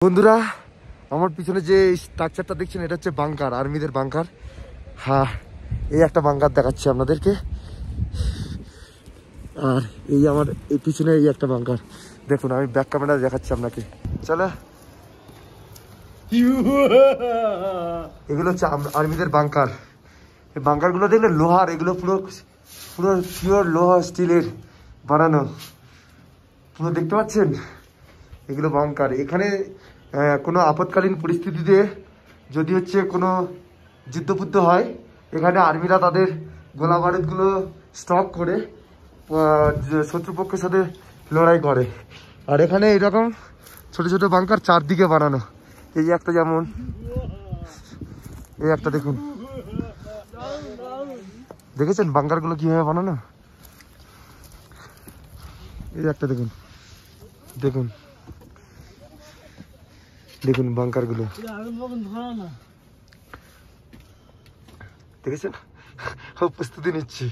বন্ধুরা, আমার পিছনে যে স্ট্রাকচারটা দেখছেন এটা হচ্ছে বাংকার, আর্মিদের বাংকার। হ্যাঁ, এই একটা বাংকার দেখাচ্ছি আপনাদেরকে। আর এই আমার এই পিছনে এই একটা বাংকার দেখুন, আমি ব্যাক ক্যামেরা দেখাচ্ছি আপনাকে। চলো, এগুলো হচ্ছে আর্মিদের বাংকার। এই বাংকারগুলো দেখলে লোহার, এগুলো পুরো পুরো পিওর লোহা স্টিলের বানানো, পুরো দেখতে পাচ্ছেন। এগুলো বাংকার। এখানে কোনো আপৎকালীন পরিস্থিতিতে যদি হচ্ছে কোনো যুদ্ধযুদ্ধ হয়, এখানে আর্মিরা তাদের গোলা বারুদগুলো স্টক করে শত্রুপক্ষের সাথে লড়াই করে। আর এখানে এরকম ছোট ছোট বাংকার চারদিকে বানানো। এই যে একটা, যেমন এই একটা দেখুন, দেখেছেন বাংকারগুলো কিভাবে বানানো? এই একটা দেখুন, দেখুন দেখুন বাংকারগুলো দেখেছেন। প্রস্তুতি নিচ্ছি।